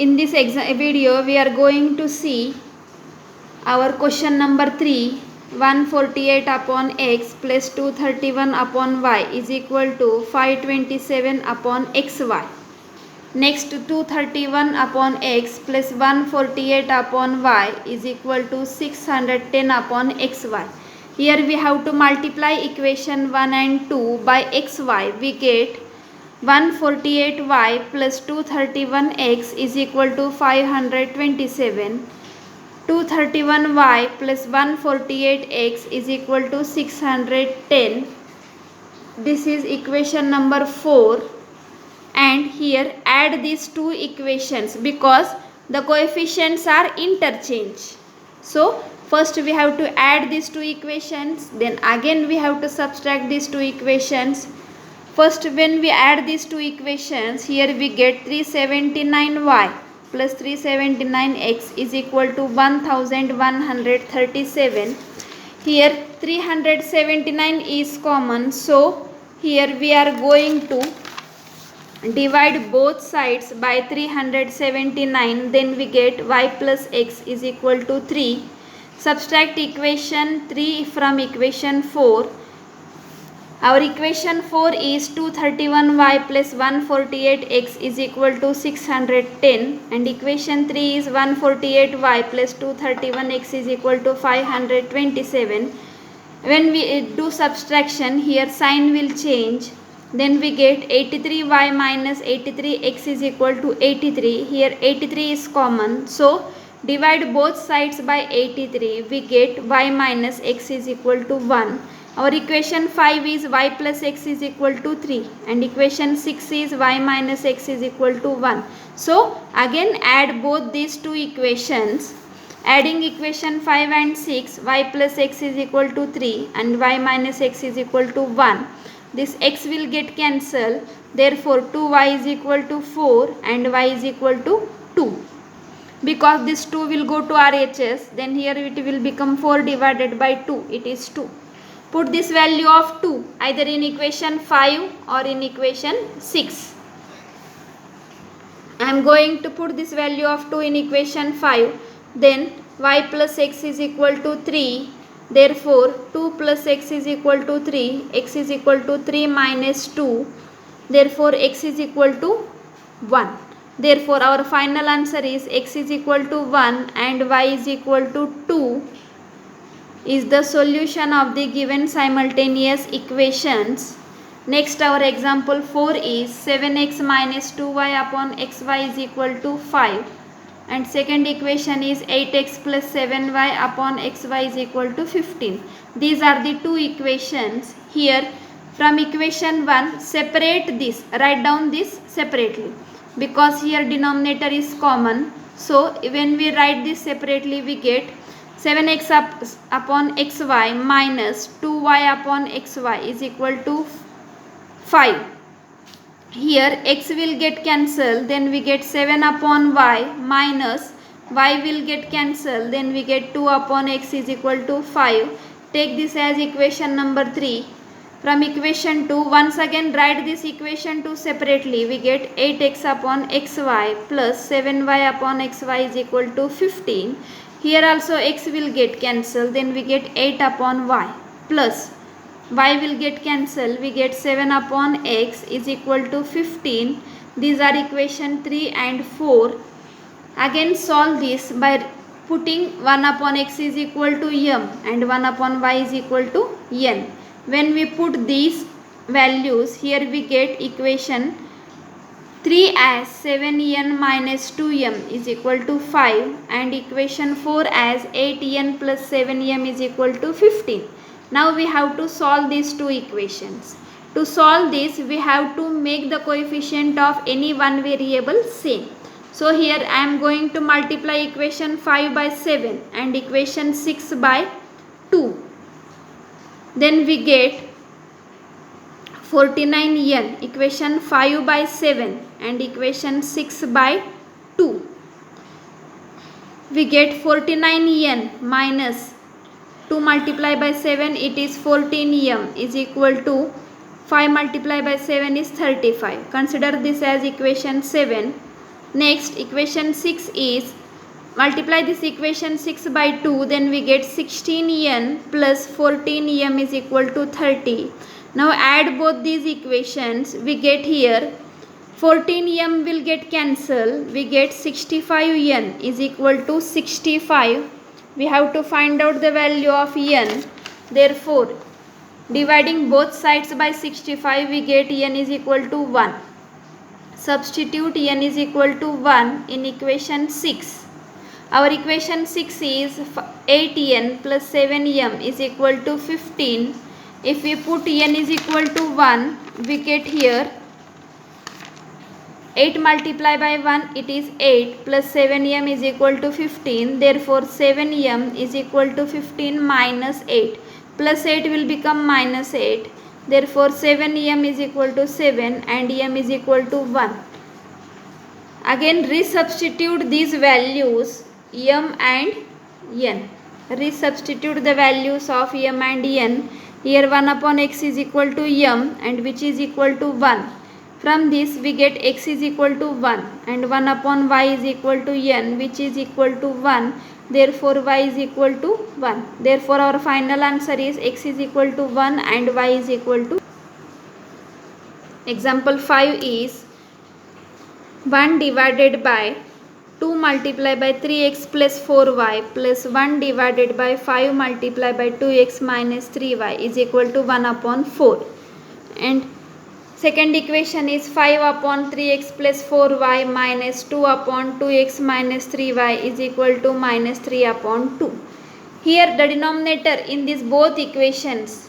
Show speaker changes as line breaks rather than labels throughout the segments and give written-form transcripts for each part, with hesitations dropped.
In this video we are going to see our question number 3. 148 upon x plus 231 upon y is equal to 527 upon xy. Next, 231 upon x plus 148 upon y is equal to 610 upon xy. Here we have to multiply equation 1 and 2 by xy. We get 148y plus 231x is equal to 527. 231y plus 148x is equal to 610. This is equation number 4. And here add these two equations because the coefficients are interchange. So first we have to add these two equations, then again we have to subtract these two equations. First, when we add these two equations, here we get 379y plus 379x is equal to 1137. Here 379 is common, so here we are going to divide both sides by 379, then we get y plus x is equal to 3. Subtract equation 3 from equation 4. Our equation 4 is 231y plus 148x is equal to 610, and equation 3 is 148y plus 231x is equal to 527. When we do subtraction, here sign will change. Then we get 83y minus 83x is equal to 83. Here 83 is common, so divide both sides by 83. We get y minus x is equal to 1. Our equation 5 is y plus x is equal to 3, and equation 6 is y minus x is equal to 1. So again add both these two equations. Adding equation 5 and 6, y plus x is equal to 3 and y minus x is equal to 1. This x will get cancelled, therefore 2y is equal to 4 and y is equal to 2. Because this 2 will go to RHS, then here it will become 4 divided by 2, it is 2. Put this value of 2 either in equation 5 or in equation 6. I am going to put this value of 2 in equation 5. Then y plus x is equal to 3. Therefore 2 plus x is equal to 3. X is equal to 3 minus 2. Therefore x is equal to 1. Therefore our final answer is x is equal to 1 and y is equal to 2 is the solution of the given simultaneous equations. Next, our example 4 is 7x minus 2y upon xy is equal to 5, and second equation is 8x plus 7y upon xy is equal to 15. These are the two equations. Here from equation 1 separate this, write down this separately because here denominator is common. So when we write this separately, we get 7x upon xy minus 2y upon xy is equal to 5. Here x will get cancelled, then we get 7 upon y minus y will get cancelled, then we get 2 upon x is equal to 5. Take this as equation number 3. From equation 2, once again write this equation 2 separately. We get 8x upon xy plus 7y upon xy is equal to 15. Here also x will get cancelled, then we get 8 upon y plus y will get cancelled, we get 7 upon x is equal to 15. These are equation 3 and 4. Again solve this by putting 1 upon x is equal to m and 1 upon y is equal to n. When we put these values, here we get equation 3 as 7n minus 2m is equal to 5 and equation 4 as 8n plus 7m is equal to 15. Now we have to solve these two equations. To solve this, we have to make the coefficient of any one variable same. So here I am going to multiply equation 5 by 7 and equation 6 by 2. Then we get 49n, equation 5 by 7 and equation 6 by 2. We get 49n minus 2 multiplied by 7, it is 14m is equal to 5 multiplied by 7 is 35. Consider this as equation 7. Next, equation 6 is, multiply this equation 6 by 2, then we get 16n plus 14m is equal to 30. Now add both these equations, we get here 14m will get cancelled, we get 65n is equal to 65. We have to find out the value of n. Therefore, dividing both sides by 65, we get n is equal to 1. Substitute n is equal to 1 in equation 6. Our equation 6 is 8n plus 7m is equal to 15. If we put n is equal to 1, we get here 8 multiplied by 1, it is 8 plus 7m is equal to 15. Therefore, 7m is equal to 15 minus 8. Plus 8 will become minus 8. Therefore, 7m is equal to 7 and m is equal to 1. Again, resubstitute these values m and n. Resubstitute the values of m and n. Here 1 upon x is equal to m and which is equal to 1. From this we get x is equal to 1 and 1 upon y is equal to n which is equal to 1. Therefore, y is equal to 1. Therefore, our final answer is x is equal to 1 and y is equal to. Example 5 is 1 divided by 2 multiplied by 3x plus 4y plus 1 divided by 5 multiplied by 2x minus 3y is equal to 1 upon 4. And second equation is 5 upon 3x plus 4y minus 2 upon 2x minus 3y is equal to minus 3 upon 2. Here the denominator in these both equations,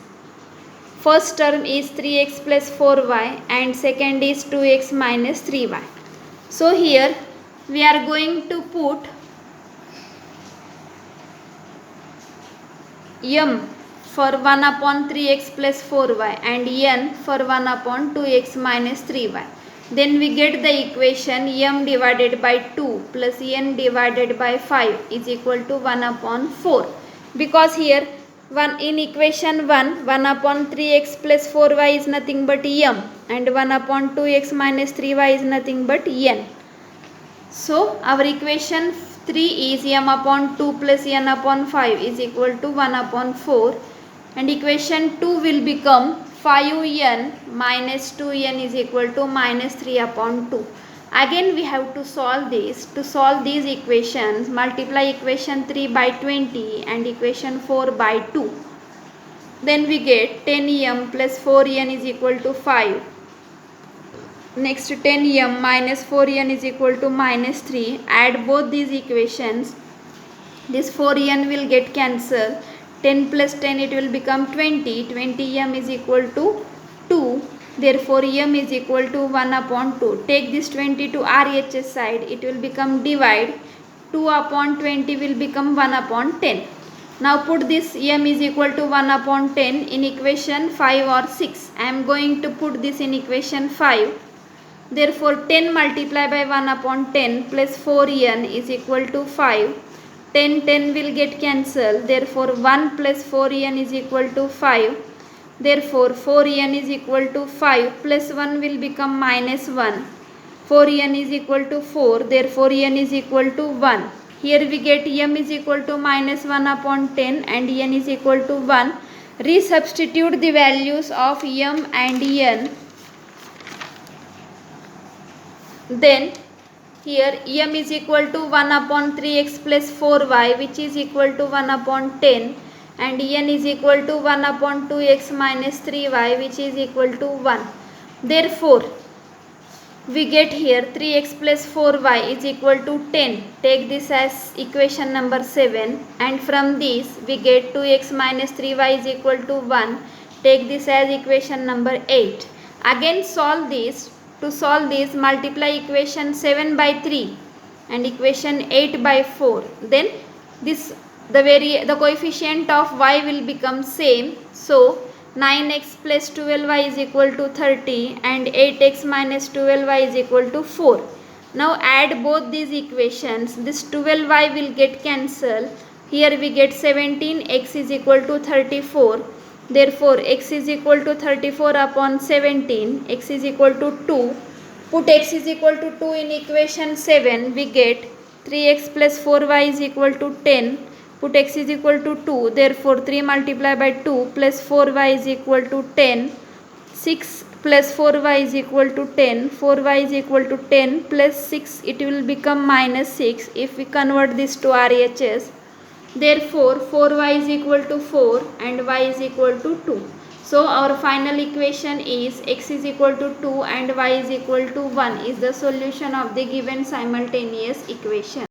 first term is 3x plus 4y and second is 2x minus 3y. So here we are going to put m for 1 upon 3x plus 4y and n for 1 upon 2x minus 3y. Then we get the equation m divided by 2 plus n divided by 5 is equal to 1 upon 4. Because here in equation 1 upon 3x plus 4y is nothing but m and 1 upon 2x minus 3y is nothing but n. So our equation 3 is m upon 2 plus n upon 5 is equal to 1 upon 4. And equation 2 will become 5n minus 2n is equal to minus 3 upon 2. Again we have to solve this. To solve these equations, multiply equation 3 by 20 and equation 4 by 2. Then we get 10m plus 4n is equal to 5. Next 10m minus 4n is equal to minus 3. Add both these equations. This 4n will get cancelled. 10 plus 10 it will become 20. 20m is equal to 2. Therefore, m is equal to 1 upon 2. Take this 20 to RHS side. It will become divide. 2 upon 20 will become 1 upon 10. Now put this m is equal to 1 upon 10 in equation 5 or 6. I am going to put this in equation 5. Therefore, 10 multiplied by 1 upon 10 plus 4n is equal to 5. 10 will get cancelled. Therefore, 1 plus 4n is equal to 5. Therefore, 4n is equal to 5 plus 1 will become minus 1. 4n is equal to 4. Therefore, n is equal to 1. Here we get m is equal to minus 1 upon 10 and n is equal to 1. Resubstitute the values of m and n. Then here m is equal to 1 upon 3x plus 4y which is equal to 1 upon 10 and n is equal to 1 upon 2x minus 3y which is equal to 1. Therefore, we get here 3x plus 4y is equal to 10. Take this as equation number 7 and from this we get 2x minus 3y is equal to 1. Take this as equation number 8. Again solve this. To solve this, multiply equation 7 by 3 and equation 8 by 4. Then this the coefficient of y will become same. So 9x plus 12y is equal to 30 and 8x minus 12y is equal to 4. Now add both these equations. This 12y will get cancelled. Here we get 17x is equal to 34. Therefore, x is equal to 34 upon 17. X is equal to 2. Put x is equal to 2 in equation 7, we get 3x plus 4y is equal to 10. Put x is equal to 2, therefore 3 multiplied by 2 plus 4y is equal to 10. 6 plus 4y is equal to 10. 4y is equal to 10 plus 6, it will become minus 6 if we convert this to RHS. Therefore 4y is equal to 4 and y is equal to 2. So our final equation is x is equal to 2 and y is equal to 1 is the solution of the given simultaneous equation.